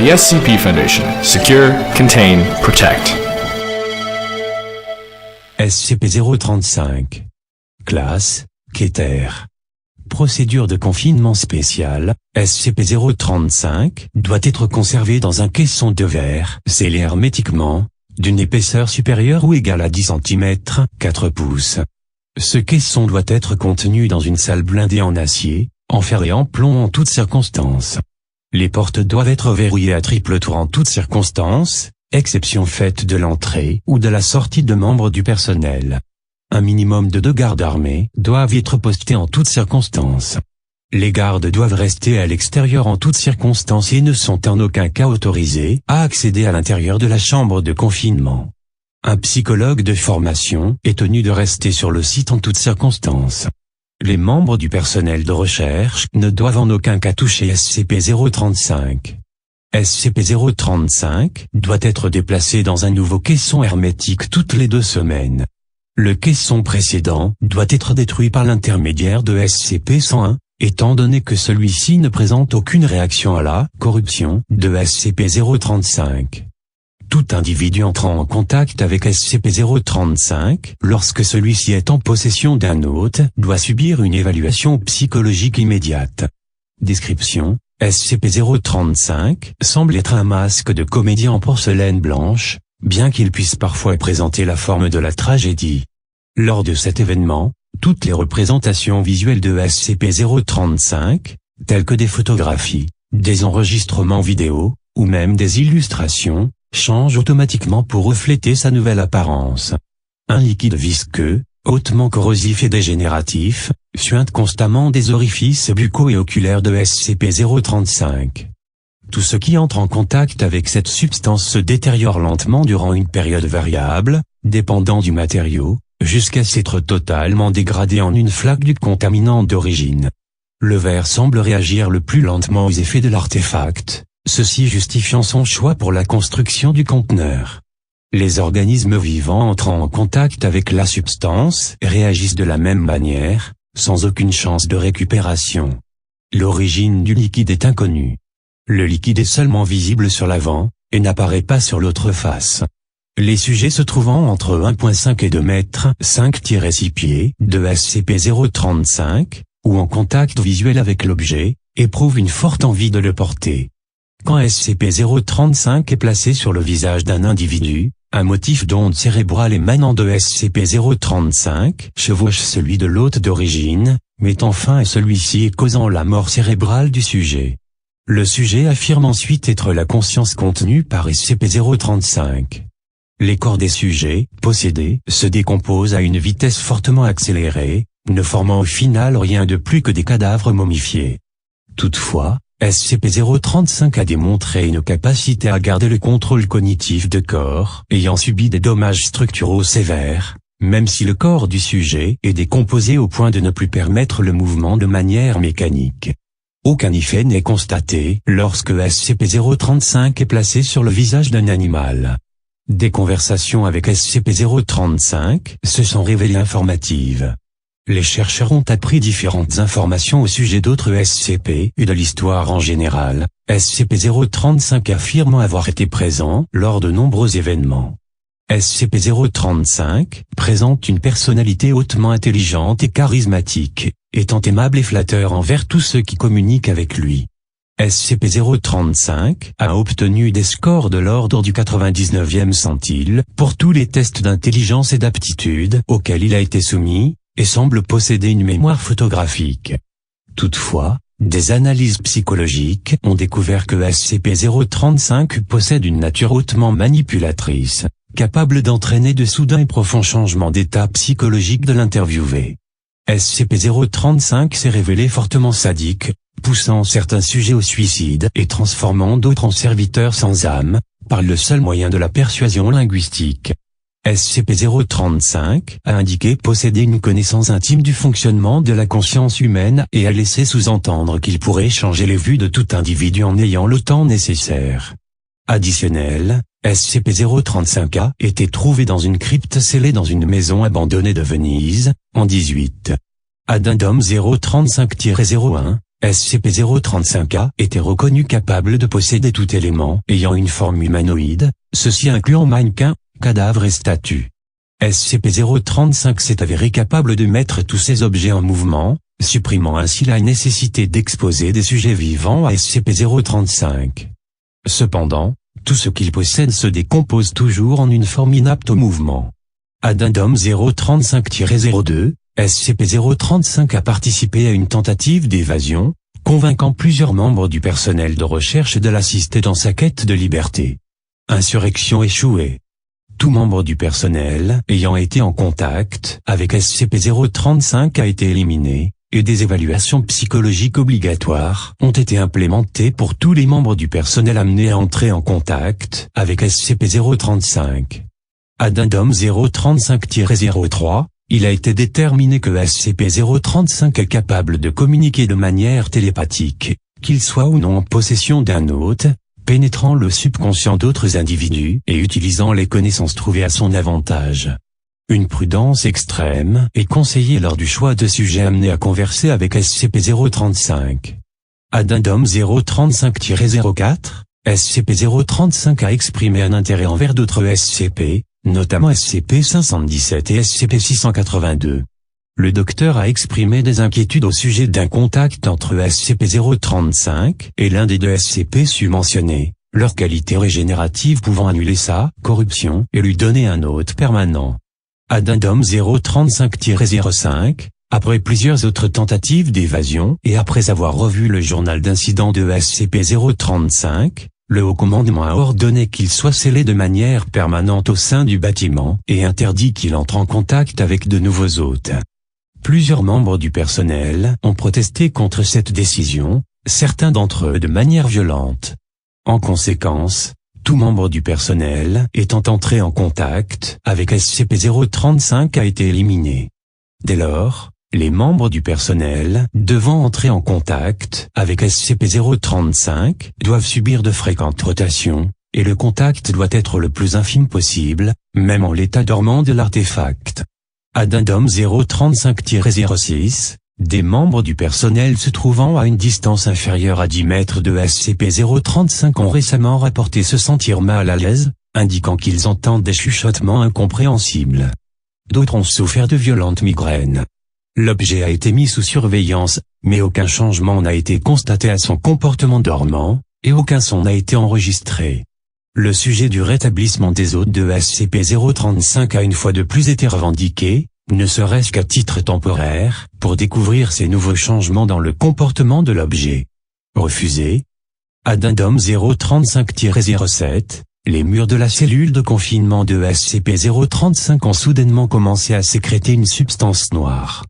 The SCP Foundation. Secure, contain, protect. SCP-035. Classe, Keter. Procédure de confinement spéciale, SCP-035 doit être conservé dans un caisson de verre, scellé hermétiquement, d'une épaisseur supérieure ou égale à 10 cm, 4 pouces. Ce caisson doit être contenu dans une salle blindée en acier, en fer et en plomb en toutes circonstances. Les portes doivent être verrouillées à triple tour en toutes circonstances, exception faite de l'entrée ou de la sortie de membres du personnel. Un minimum de 2 gardes armés doivent être postés en toutes circonstances. Les gardes doivent rester à l'extérieur en toutes circonstances et ne sont en aucun cas autorisés à accéder à l'intérieur de la chambre de confinement. Un psychologue de formation est tenu de rester sur le site en toutes circonstances. Les membres du personnel de recherche ne doivent en aucun cas toucher SCP-035. SCP-035 doit être déplacé dans un nouveau caisson hermétique toutes les 2 semaines. Le caisson précédent doit être détruit par l'intermédiaire de SCP-101, étant donné que celui-ci ne présente aucune réaction à la corruption de SCP-035. Tout individu entrant en contact avec SCP-035, lorsque celui-ci est en possession d'un hôte, doit subir une évaluation psychologique immédiate. Description: SCP-035 semble être un masque de comédien en porcelaine blanche, bien qu'il puisse parfois présenter la forme de la tragédie. Lors de cet événement, toutes les représentations visuelles de SCP-035, telles que des photographies, des enregistrements vidéo, ou même des illustrations, changent automatiquement pour refléter sa nouvelle apparence. Un liquide visqueux, hautement corrosif et dégénératif, suinte constamment des orifices buccaux et oculaires de SCP-035. Tout ce qui entre en contact avec cette substance se détériore lentement durant une période variable, dépendant du matériau, jusqu'à s'être totalement dégradé en une flaque du contaminant d'origine. Le verre semble réagir le plus lentement aux effets de l'artefact, ceci justifiant son choix pour la construction du conteneur. Les organismes vivants entrant en contact avec la substance réagissent de la même manière, sans aucune chance de récupération. L'origine du liquide est inconnue. Le liquide est seulement visible sur l'avant, et n'apparaît pas sur l'autre face. Les sujets se trouvant entre 1,5 et 2 mètres 5-6 pieds de SCP-035, ou en contact visuel avec l'objet, éprouvent une forte envie de le porter. Quand SCP-035 est placé sur le visage d'un individu, un motif d'onde cérébrale émanant de SCP-035 chevauche celui de l'hôte d'origine, mettant fin à celui-ci et causant la mort cérébrale du sujet. Le sujet affirme ensuite être la conscience contenue par SCP-035. Les corps des sujets, possédés, se décomposent à une vitesse fortement accélérée, ne formant au final rien de plus que des cadavres momifiés. Toutefois, SCP-035 a démontré une capacité à garder le contrôle cognitif de corps ayant subi des dommages structuraux sévères, même si le corps du sujet est décomposé au point de ne plus permettre le mouvement de manière mécanique. Aucun effet n'est constaté lorsque SCP-035 est placé sur le visage d'un animal. Des conversations avec SCP-035 se sont révélées informatives. Les chercheurs ont appris différentes informations au sujet d'autres SCP et de l'histoire en général. SCP-035 affirme avoir été présent lors de nombreux événements. SCP-035 présente une personnalité hautement intelligente et charismatique, étant aimable et flatteur envers tous ceux qui communiquent avec lui. SCP-035 a obtenu des scores de l'ordre du 99e centile pour tous les tests d'intelligence et d'aptitude auxquels il a été soumis, et semble posséder une mémoire photographique. Toutefois, des analyses psychologiques ont découvert que SCP-035 possède une nature hautement manipulatrice, capable d'entraîner de soudains et profonds changements d'état psychologique de l'interviewé. SCP-035 s'est révélé fortement sadique, poussant certains sujets au suicide et transformant d'autres en serviteurs sans âme, par le seul moyen de la persuasion linguistique. SCP-035 a indiqué posséder une connaissance intime du fonctionnement de la conscience humaine et a laissé sous-entendre qu'il pourrait changer les vues de tout individu en ayant le temps nécessaire. Additionnel, SCP-035 a été trouvé dans une crypte scellée dans une maison abandonnée de Venise, en 18. Addendum 035-01, SCP-035-A était reconnu capable de posséder tout élément ayant une forme humanoïde, ceci incluant mannequin, cadavre et statue. SCP-035 s'est avéré capable de mettre tous ces objets en mouvement, supprimant ainsi la nécessité d'exposer des sujets vivants à SCP-035. Cependant, tout ce qu'il possède se décompose toujours en une forme inapte au mouvement. Addendum 035-02, SCP-035 a participé à une tentative d'évasion, convainquant plusieurs membres du personnel de recherche de l'assister dans sa quête de liberté. Insurrection échouée. Tout membre du personnel ayant été en contact avec SCP-035 a été éliminé, et des évaluations psychologiques obligatoires ont été implémentées pour tous les membres du personnel amenés à entrer en contact avec SCP-035. Addendum 035-03, il a été déterminé que SCP-035 est capable de communiquer de manière télépathique, qu'il soit ou non en possession d'un hôte, pénétrant le subconscient d'autres individus et utilisant les connaissances trouvées à son avantage. Une prudence extrême est conseillée lors du choix de sujets amenés à converser avec SCP-035. Addendum 035-04, SCP-035 a exprimé un intérêt envers d'autres SCP, notamment SCP-517 et SCP-682. Le docteur a exprimé des inquiétudes au sujet d'un contact entre SCP-035 et l'un des deux SCP submentionnés, leur qualité régénérative pouvant annuler sa corruption et lui donner un hôte permanent. Addendum 035-05, après plusieurs autres tentatives d'évasion et après avoir revu le journal d'incident de SCP-035, le haut commandement a ordonné qu'il soit scellé de manière permanente au sein du bâtiment et interdit qu'il entre en contact avec de nouveaux hôtes. Plusieurs membres du personnel ont protesté contre cette décision, certains d'entre eux de manière violente. En conséquence, tout membre du personnel étant entré en contact avec SCP-035 a été éliminé. Dès lors, les membres du personnel devant entrer en contact avec SCP-035 doivent subir de fréquentes rotations, et le contact doit être le plus infime possible, même en l'état dormant de l'artefact. Addendum 035-06, des membres du personnel se trouvant à une distance inférieure à 10 mètres de SCP-035 ont récemment rapporté se sentir mal à l'aise, indiquant qu'ils entendent des chuchotements incompréhensibles. D'autres ont souffert de violentes migraines. L'objet a été mis sous surveillance, mais aucun changement n'a été constaté à son comportement dormant, et aucun son n'a été enregistré. Le sujet du rétablissement des hôtes de SCP-035 a une fois de plus été revendiqué, ne serait-ce qu'à titre temporaire, pour découvrir ces nouveaux changements dans le comportement de l'objet. Refusé. Addendum 035-07, les murs de la cellule de confinement de SCP-035 ont soudainement commencé à sécréter une substance noire.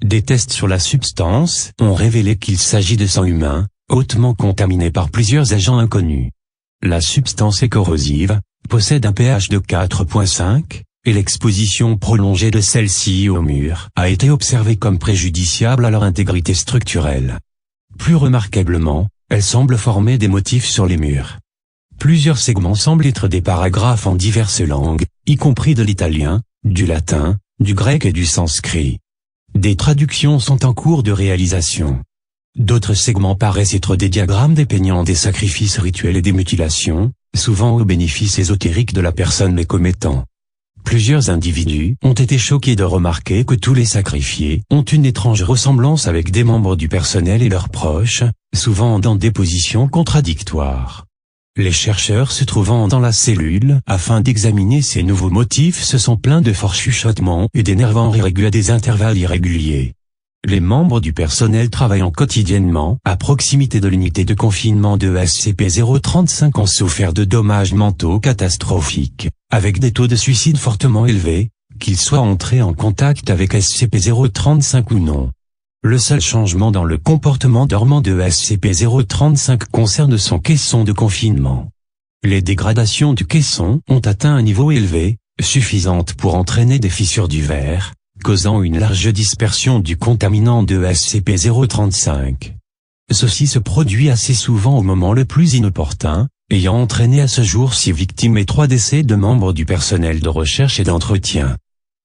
Des tests sur la substance ont révélé qu'il s'agit de sang humain, hautement contaminé par plusieurs agents inconnus. La substance est corrosive, possède un pH de 4.5, et l'exposition prolongée de celle-ci au mur a été observée comme préjudiciable à leur intégrité structurelle. Plus remarquablement, elle semble former des motifs sur les murs. Plusieurs segments semblent être des paragraphes en diverses langues, y compris de l'italien, du latin, du grec et du sanskrit. Des traductions sont en cours de réalisation. D'autres segments paraissent être des diagrammes dépeignant des sacrifices rituels et des mutilations, souvent au bénéfice ésotérique de la personne les commettant. Plusieurs individus ont été choqués de remarquer que tous les sacrifiés ont une étrange ressemblance avec des membres du personnel et leurs proches, souvent dans des positions contradictoires. Les chercheurs se trouvant dans la cellule afin d'examiner ces nouveaux motifs se sont plaints de forts chuchotements et d'énervants rires à des intervalles irréguliers. Les membres du personnel travaillant quotidiennement à proximité de l'unité de confinement de SCP-035 ont souffert de dommages mentaux catastrophiques, avec des taux de suicide fortement élevés, qu'ils soient entrés en contact avec SCP-035 ou non. Le seul changement dans le comportement dormant de SCP-035 concerne son caisson de confinement. Les dégradations du caisson ont atteint un niveau élevé, suffisante pour entraîner des fissures du verre, causant une large dispersion du contaminant de SCP-035. Ceci se produit assez souvent au moment le plus inopportun, ayant entraîné à ce jour 6 victimes et 3 décès de membres du personnel de recherche et d'entretien.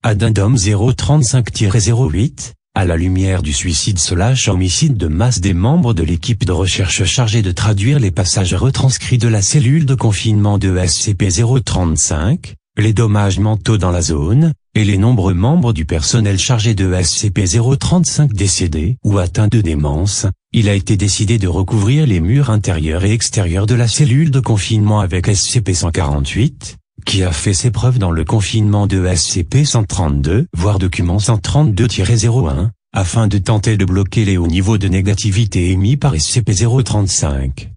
Addendum 035-08, À la lumière du suicide/homicide de masse des membres de l'équipe de recherche chargée de traduire les passages retranscrits de la cellule de confinement de SCP-035, les dommages mentaux dans la zone, et les nombreux membres du personnel chargé de SCP-035 décédés ou atteints de démence, il a été décidé de recouvrir les murs intérieurs et extérieurs de la cellule de confinement avec SCP-148, qui a fait ses preuves dans le confinement de SCP-132, voire document 132-01, afin de tenter de bloquer les hauts niveaux de négativité émis par SCP-035.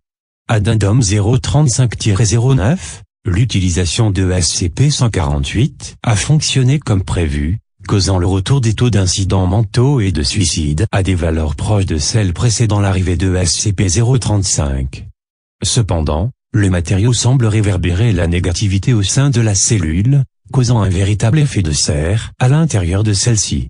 Addendum 035-09, l'utilisation de SCP-148 a fonctionné comme prévu, causant le retour des taux d'incidents mentaux et de suicide à des valeurs proches de celles précédant l'arrivée de SCP-035. Cependant, le matériau semble réverbérer la négativité au sein de la cellule, causant un véritable effet de serre à l'intérieur de celle-ci.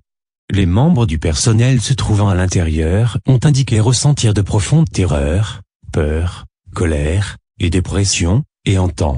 Les membres du personnel se trouvant à l'intérieur ont indiqué ressentir de profondes terreurs, peur, colère et dépression, et en temps